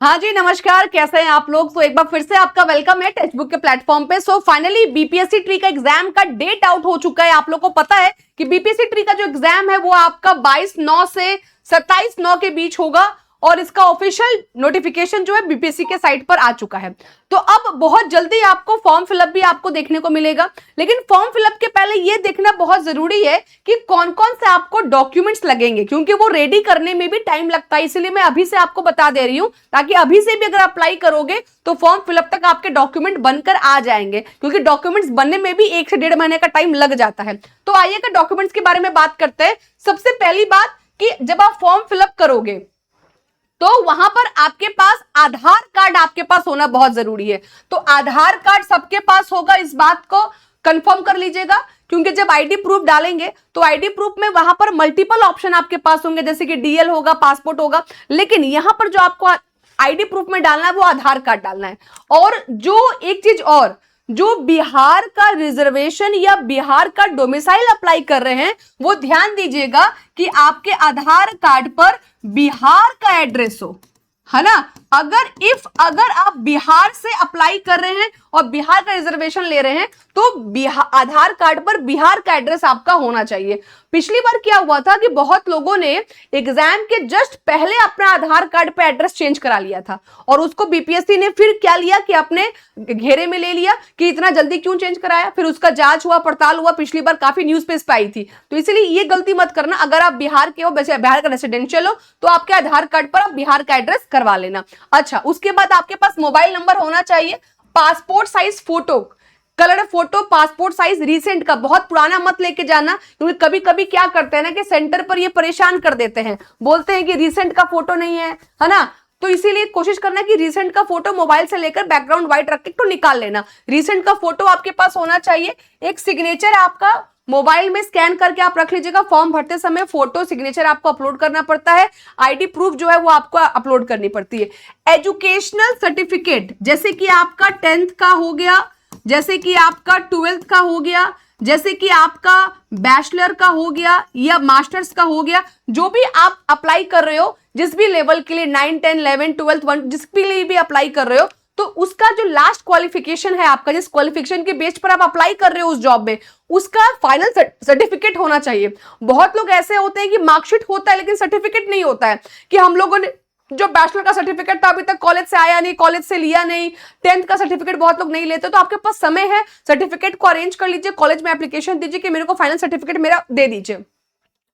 हाँ जी, नमस्कार। कैसे हैं आप लोग? तो एक बार फिर से आपका वेलकम है टेक्स्ट बुक के प्लेटफॉर्म पे। सो फाइनली बीपीएससी ट्री का एग्जाम का डेट आउट हो चुका है। आप लोग को पता है कि बीपीएससी ट्री का जो एग्जाम है वो आपका 22/9 से 27/9 के बीच होगा और इसका ऑफिशियल नोटिफिकेशन जो है बीपीएससी के साइट पर आ चुका है। तो अब बहुत जल्दी आपको फॉर्म फिलअप भी आपको देखने को मिलेगा, लेकिन फॉर्म फिलअप के पहले ये देखना बहुत जरूरी है कि कौन कौन से आपको डॉक्यूमेंट्स लगेंगे, क्योंकि वो रेडी करने में भी टाइम लगता है। इसलिए मैं अभी से आपको बता दे रही हूं, ताकि अभी से भी अगर अप्लाई करोगे तो फॉर्म फिलअप तक आपके डॉक्यूमेंट बनकर आ जाएंगे, क्योंकि डॉक्यूमेंट्स बनने में भी 1 से 1.5 महीने का टाइम लग जाता है। तो आइएगा डॉक्यूमेंट्स के बारे में बात करते हैं। सबसे पहली बात कि जब आप फॉर्म फिलअप करोगे तो वहां पर आपके पास आधार कार्ड आपके पास होना बहुत जरूरी है। तो आधार कार्ड सबके पास होगा, इस बात को कंफर्म कर लीजिएगा, क्योंकि जब आईडी प्रूफ डालेंगे तो आईडी प्रूफ में वहां पर मल्टीपल ऑप्शन आपके पास होंगे, जैसे कि डीएल होगा, पासपोर्ट होगा, लेकिन यहां पर जो आपको आईडी प्रूफ में डालना है वो आधार कार्ड डालना है। और जो एक चीज और, जो बिहार का रिजर्वेशन या बिहार का डोमिसाइल अप्लाई कर रहे हैं वो ध्यान दीजिएगा कि आपके आधार कार्ड पर बिहार का एड्रेस हो, है ना। अगर आप बिहार से अप्लाई कर रहे हैं और बिहार का रिजर्वेशन ले रहे हैं तो आधार कार्ड पर बिहार का एड्रेस आपका होना चाहिए। पिछली बार क्या हुआ था कि बहुत लोगों ने एग्जाम के जस्ट पहले अपना आधार कार्ड पे एड्रेस चेंज करा लिया था और उसको बीपीएससी ने फिर क्या लिया कि अपने घेरे में ले लिया कि इतना जल्दी क्यों चेंज कराया। फिर उसका जांच हुआ, पड़ताल हुआ, पिछली बार काफी न्यूज पे इस पे आई थी। तो इसलिए ये गलती मत करना। अगर आप बिहार के हो, बिहार का रेसिडेंशियल हो, तो आपके आधार कार्ड पर आप बिहार का एड्रेस करवा लेना। अच्छा, उसके बाद आपके पास मोबाइल नंबर होना चाहिए, passport size photo, colour photo, passport size recent का, बहुत पुराना मत लेके जाना, क्योंकि कभी कभी क्या करते हैं ना कि सेंटर पर ये परेशान कर देते हैं, बोलते हैं कि रीसेंट का फोटो नहीं है ना। तो इसीलिए कोशिश करना कि रीसेंट का फोटो मोबाइल से लेकर बैकग्राउंड व्हाइट रख के तो निकाल लेना। रीसेंट का फोटो आपके पास होना चाहिए। एक सिग्नेचर आपका मोबाइल में स्कैन करके आप रख लीजिएगा। फॉर्म भरते समय फोटो सिग्नेचर आपको अपलोड करना पड़ता है। आईडी प्रूफ जो है वो आपको अपलोड करनी पड़ती है। एजुकेशनल सर्टिफिकेट, जैसे कि आपका 10th का हो गया, जैसे कि आपका 12th का हो गया, जैसे कि आपका बैचलर का हो गया या मास्टर्स का हो गया, जो भी आप अप्लाई कर रहे हो, जिस भी लेवल के लिए 9, 10, 11, 12, 1 जिस भी लिए भी अप्लाई कर रहे हो, तो उसका जो लास्ट क्वालिफिकेशन है आपका, जिस क्वालिफिकेशन के बेस पर आप अप्लाई कर रहे हो उस जॉब में, उसका फाइनल सर्टिफिकेट होना चाहिए। बहुत लोग ऐसे होते हैं कि मार्कशीट होता है लेकिन सर्टिफिकेट नहीं होता है, कि हम लोगों ने जो बैचलर का सर्टिफिकेट था अभी तक कॉलेज से आया नहीं, कॉलेज से लिया नहीं, 10th का सर्टिफिकेट बहुत लोग नहीं लेते। तो आपके पास समय है, सर्टिफिकेट को अरेंज कर लीजिए, कॉलेज में एप्लीकेशन दीजिए कि मेरे को फाइनल सर्टिफिकेट मेरा दे दीजिए।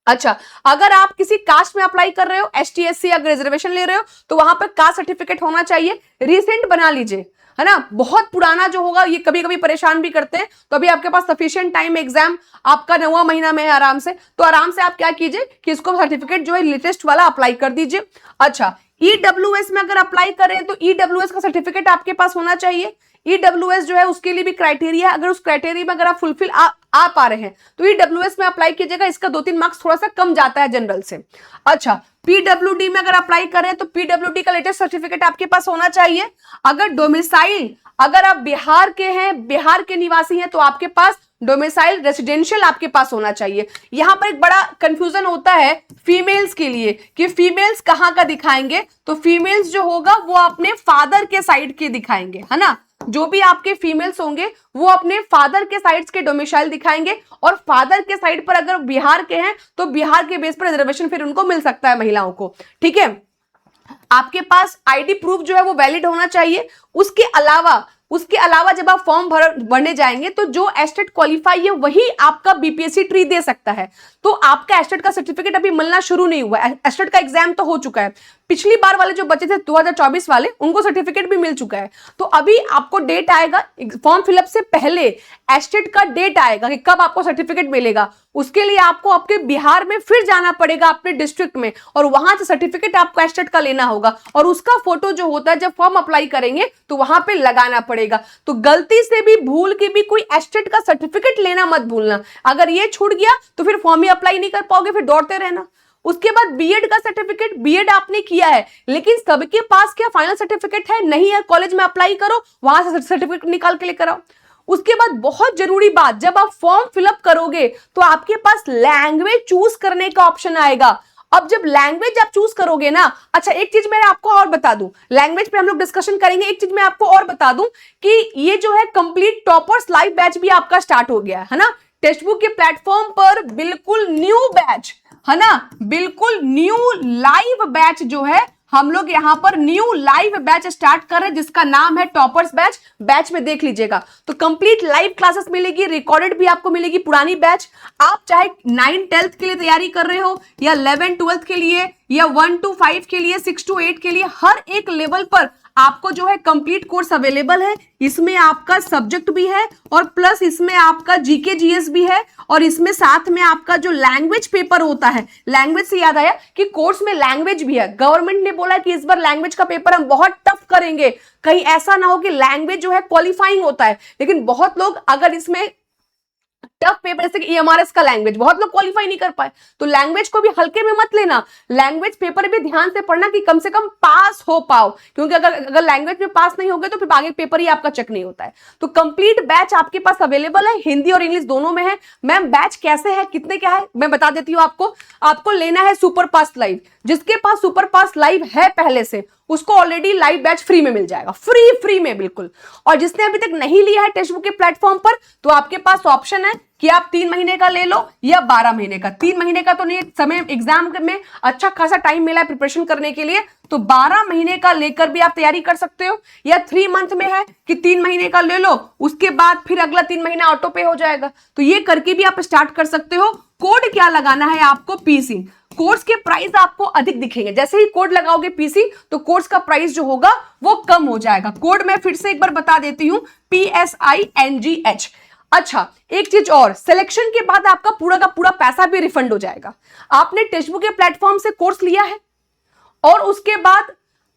अच्छा, अगर आप किसी कास्ट में अप्लाई कर रहे हो, एसटी एससी अगर रिजर्वेशन ले रहे हो, तो वहां पर कास्ट सर्टिफिकेट होना चाहिए। रिसेंट बना लीजिए, है ना। बहुत पुराना जो होगा ये कभी कभी परेशान भी करते हैं। तो अभी आपके पास सफिशिएंट टाइम, एग्जाम आपका 9वां महीना में है आराम से, तो आराम से आप क्या कीजिए कि इसको सर्टिफिकेट जो है लेटेस्ट वाला अप्लाई कर दीजिए। अच्छा, ईडब्ल्यूएस में अगर अप्लाई करें तो ईडब्ल्यूएस का सर्टिफिकेट आपके पास होना चाहिए। ईडब्ल्यूएस जो है उसके लिए भी क्राइटेरिया है, अगर उस क्राइटेरिया में अगर आप फुलफिल आ पा रहे हैं तो ईडब्ल्यूएस में अप्लाई कीजिएगा। इसका 2-3 मार्क्स थोड़ा सा कम जाता है जनरल से। अच्छा, पीडब्ल्यूडी में अगर अप्लाई कर रहे हैं तो पीडब्ल्यूडी का लेटेस्ट सर्टिफिकेट आपके पास होना चाहिए। अगर डोमिसाइल, अगर आप बिहार के हैं, बिहार के निवासी हैं, तो आपके पास डोमिसाइल रेसिडेंशियल आपके पास होना चाहिए। यहां पर एक बड़ा कंफ्यूजन होता है फीमेल्स के लिए कि फीमेल्स कहां का दिखाएंगे, तो फीमेल्स जो होगा वो अपने फादर के साइड के दिखाएंगे, है ना। जो भी आपके फीमेल्स होंगे वो अपने फादर के साइड के डोमिसाइल दिखाएंगे, और फादर के साइड पर अगर बिहार के हैं तो बिहार के बेस पर रिजर्वेशन फिर उनको मिल सकता है महिलाओं को, ठीक है। आपके पास आईडी प्रूफ जो है वो वैलिड होना चाहिए। उसके अलावा जब आप फॉर्म भरने जाएंगे तो जो एस्टेट क्वालिफाई है वही आपका बीपीएससी ट्री दे सकता है। तो आपका एस्टेट का सर्टिफिकेट अभी मिलना शुरू नहीं हुआ है, एस्टेट का एग्जाम तो हो चुका है। पिछली बार वाले जो बच्चे थे 2024 वाले, उनको सर्टिफिकेट भी मिल चुका है। तो अभी आपको डेट आएगा, फॉर्म फिलअप से पहले एस्टेट का डेट आएगा कि कब आपको सर्टिफिकेट मिलेगा। उसके लिए आपको आपके बिहार में फिर जाना पड़ेगा अपने डिस्ट्रिक्ट में, और वहां से सर्टिफिकेट आपको एस्टेट का लेना होगा, और उसका फोटो जो होता है जब फॉर्म अप्लाई करेंगे तो वहां पे लगाना पड़ेगा। तो गलती से भी, भूल के भी कोई एस्टेट का सर्टिफिकेट लेना मत भूलना। अगर ये छूट गया तो फिर फॉर्म ही अप्लाई नहीं कर पाओगे, फिर दौड़ते रहना। उसके बाद बीएड का सर्टिफिकेट, बीएड आपने किया है लेकिन सबके पास क्या फाइनल सर्टिफिकेट है? नहीं है। कॉलेज में अप्लाई करो, वहां से सर्टिफिकेट निकाल के लेकर आओ। उसके बाद बहुत जरूरी बात, जब आप फॉर्म फिलअप करोगे तो आपके पास लैंग्वेज चूज करने का ऑप्शन आएगा। अब जब लैंग्वेज आप चूज करोगे ना, अच्छा एक चीज मैं आपको और बता दूं, लैंग्वेज पे हम लोग डिस्कशन करेंगे, एक चीज मैं आपको और बता दूं कि ये जो है कंप्लीट टॉपर्स लाइव बैच भी आपका स्टार्ट हो गया है ना, टेक्स्ट बुक के प्लेटफॉर्म पर बिल्कुल न्यू बैच है ना, बिल्कुल न्यू लाइव बैच जो है हम लोग यहां पर न्यू लाइव बैच स्टार्ट कर रहे हैं जिसका नाम है टॉपर्स बैच। बैच में देख लीजिएगा तो कंप्लीट लाइव क्लासेस मिलेगी, रिकॉर्डेड भी आपको मिलेगी पुरानी बैच। आप चाहे 9th-10th के लिए तैयारी कर रहे हो या 11th-12th के लिए या 1 to 5 के लिए, 6 to 8 के लिए, हर एक लेवल पर आपको जो है कंप्लीट कोर्स अवेलेबल है। इसमें आपका सब्जेक्ट भी है और प्लस इसमें आपका जीके जीएस भी है और इसमें साथ में आपका जो लैंग्वेज पेपर होता है, लैंग्वेज से याद आया कि कोर्स में लैंग्वेज भी है। गवर्नमेंट ने बोला कि इस बार लैंग्वेज का पेपर हम बहुत टफ करेंगे, कहीं ऐसा ना हो कि लैंग्वेज जो है क्वालिफाइंग होता है, लेकिन बहुत लोग अगर इसमें टफ पेपर जैसे कि ईएमआरएस का लैंग्वेज बहुत लोग क्वालिफाई नहीं कर पाए, तो लैंग्वेज को भी हल्के में मत लेना, लैंग्वेज पेपर भी ध्यान से पढ़ना कि कम से कम पास हो पाओ, क्योंकि अगर लैंग्वेज में पास नहीं होगे तो फिर आगे पेपर ही आपका चेक नहीं होता है। तो कंप्लीट बैच आपके पास अवेलेबल है, हिंदी और इंग्लिश दोनों में है। मैम बैच कैसे है, कितने क्या है, मैं बता देती हूँ आपको। आपको लेना है सुपर पास लाइव, जिसके पास सुपर पास लाइव है पहले से उसको ऑलरेडी लाइव बैच फ्री में मिल जाएगा, फ्री में बिल्कुल। और जिसने अभी तक नहीं लिया है टेक्स्ट बुक के प्लेटफॉर्म पर, तो आपके पास ऑप्शन है कि आप 3 महीने का ले लो या 12 महीने का। 3 महीने का तो नहीं, समय एग्जाम में अच्छा खासा टाइम मिला है प्रिपरेशन करने के लिए, तो 12 महीने का लेकर भी आप तैयारी कर सकते हो। या 3 मंथ में है कि 3 महीने का ले लो, उसके बाद फिर अगला 3 महीना ऑटो पे हो जाएगा, तो ये करके भी आप स्टार्ट कर सकते हो। कोड क्या लगाना है आपको, पीसी। कोर्स के प्राइस आपको अधिक दिखेंगे, जैसे ही कोड लगाओगे पीसी तो कोर्स का प्राइस जो होगा वो कम हो जाएगा। कोड मैं फिर से एक बार बता देती हूं, PSINGH। अच्छा एक चीज और, सिलेक्शन के बाद आपका पूरा का पूरा पैसा भी रिफंड हो जाएगा। आपने टेक्स्ट बुक के प्लेटफॉर्म से कोर्स लिया है और उसके बाद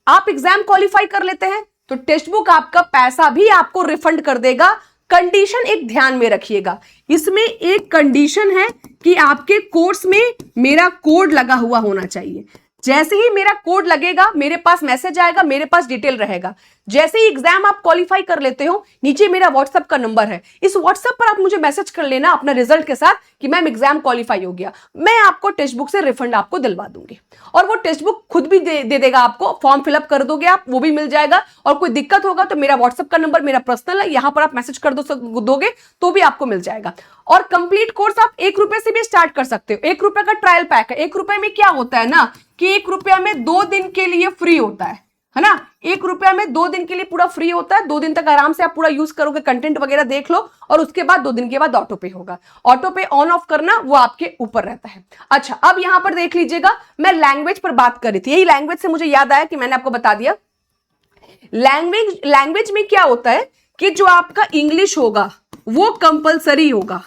आप एग्जाम क्वालिफाई कर लेते हैं, तो टेक्स्ट बुक आपका पैसा भी आपको रिफंड कर देगा। कंडीशन एक ध्यान में रखिएगा, इसमें एक कंडीशन है कि आपके कोर्स में मेरा कोड लगा हुआ होना चाहिए। जैसे ही मेरा कोड लगेगा मेरे पास मैसेज आएगा, मेरे पास डिटेल रहेगा। जैसे ही एग्जाम आप क्वालिफाई कर लेते हो, नीचे मेरा व्हाट्सएप का नंबर है, इस व्हाट्सएप पर आप मुझे मैसेज कर लेना अपना रिजल्ट के साथ कि मैम एग्जाम क्वालिफाई हो गया, मैं आपको टेक्स्ट बुक से रिफंड आपको दिलवा दूंगी। और वो टेक्स्ट बुक खुद भी दे देगा आपको, फॉर्म फिलअप कर दोगे आप, वो भी मिल जाएगा। और कोई दिक्कत होगा तो मेरा व्हाट्सएप का नंबर मेरा पर्सनल है, यहां पर आप मैसेज कर दोगे तो भी आपको मिल जाएगा। और कंप्लीट कोर्स आप 1 रुपए से भी स्टार्ट कर सकते हो। 1 रुपए का ट्रायल पैक है। 1 रुपए में क्या होता है ना कि 1 रुपया में 2 दिन के लिए फ्री होता है ना, 1 रुपया में 2 दिन के लिए पूरा फ्री होता है। 2 दिन तक आराम से आप पूरा यूज करोगे, कंटेंट वगैरह देख लो, और उसके बाद 2 दिन के बाद ऑटो पे होगा। ऑटो पे ऑन ऑफ करना वो आपके ऊपर रहता है। अच्छा अब यहां पर देख लीजिएगा, मैं लैंग्वेज पर बात कर रही थी, यही लैंग्वेज से मुझे याद आया कि मैंने आपको बता दिया। लैंग्वेज में क्या होता है कि जो आपका इंग्लिश होगा वो कंपलसरी होगा,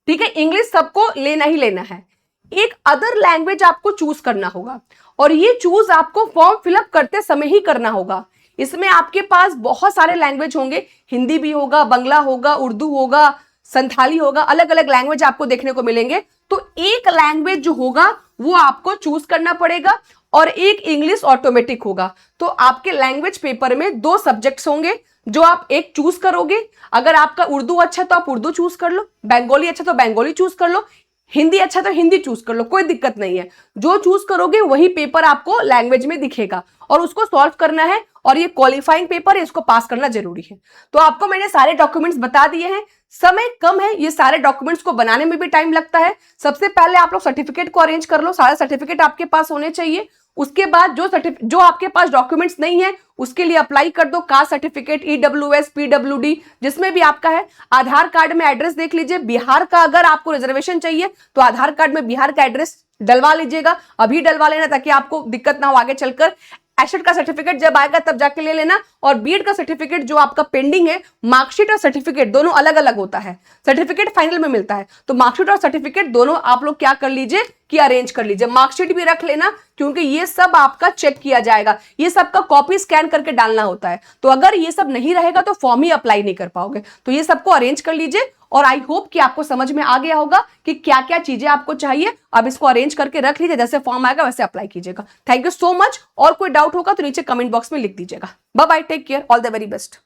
ठीक है, इंग्लिश सबको लेना ही लेना है। एक अदर लैंग्वेज आपको चूज करना होगा और ये चूज आपको फॉर्म फिलअप करते समय ही करना होगा। इसमें आपके पास बहुत सारे लैंग्वेज होंगे, हिंदी भी होगा, बंगला होगा, उर्दू होगा, संथाली होगा, अलग अलग लैंग्वेज आपको देखने को मिलेंगे। तो एक लैंग्वेज जो होगा वो आपको चूज करना पड़ेगा और एक इंग्लिश ऑटोमेटिक होगा। तो आपके लैंग्वेज पेपर में 2 सब्जेक्ट्स होंगे जो आप एक चूज करोगे। अगर आपका उर्दू अच्छा तो आप उर्दू चूज कर लो, बंगाली अच्छा तो बंगाली चूज कर लो, हिंदी अच्छा तो हिंदी चूज कर लो, कोई दिक्कत नहीं है। जो चूज करोगे वही पेपर आपको लैंग्वेज में दिखेगा और उसको सॉल्व करना है, और ये क्वालिफाइंग पेपर है, इसको पास करना जरूरी है। तो आपको मैंने सारे डॉक्यूमेंट्स बता दिए हैं, समय कम है, ये सारे डॉक्यूमेंट्स को बनाने में भी टाइम लगता है। सबसे पहले आप लोग सर्टिफिकेट को अरेंज कर लो, सारे सर्टिफिकेट आपके पास होने चाहिए। उसके बाद जो आपके पास डॉक्यूमेंट्स नहीं है उसके लिए अप्लाई कर दो, कास्ट सर्टिफिकेट, EWS, PWD जिसमें भी आपका है। आधार कार्ड में एड्रेस देख लीजिए, बिहार का अगर आपको रिजर्वेशन चाहिए तो आधार कार्ड में बिहार का एड्रेस डलवा लीजिएगा, अभी डलवा लेना ताकि आपको दिक्कत ना हो आगे चलकर। एशेट का सर्टिफिकेट जब आएगा तब जाके ले लेना। और बीएड का सर्टिफिकेट जो आपका पेंडिंग है, मार्कशीट और सर्टिफिकेट दोनों अलग अलग होता है, सर्टिफिकेट फाइनल में मिलता है, तो मार्कशीट और सर्टिफिकेट दोनों आप लोग क्या कर लीजिए कि अरेंज कर लीजिए। मार्कशीट भी रख लेना क्योंकि ये सब आपका चेक किया जाएगा, ये सब का कॉपी स्कैन करके डालना होता है, तो अगर ये सब नहीं रहेगा तो फॉर्म ही अप्लाई नहीं कर पाओगे। तो ये सबको अरेंज कर लीजिए और आई होप कि आपको समझ में आ गया होगा कि क्या क्या चीजें आपको चाहिए। अब इसको अरेंज करके रख लीजिए, जैसे फॉर्म आएगा वैसे अप्लाई कीजिएगा। Thank you so much. और कोई डाउट होगा तो नीचे कमेंट बॉक्स में लिख दीजिएगा। Bye bye, take care, all the very best.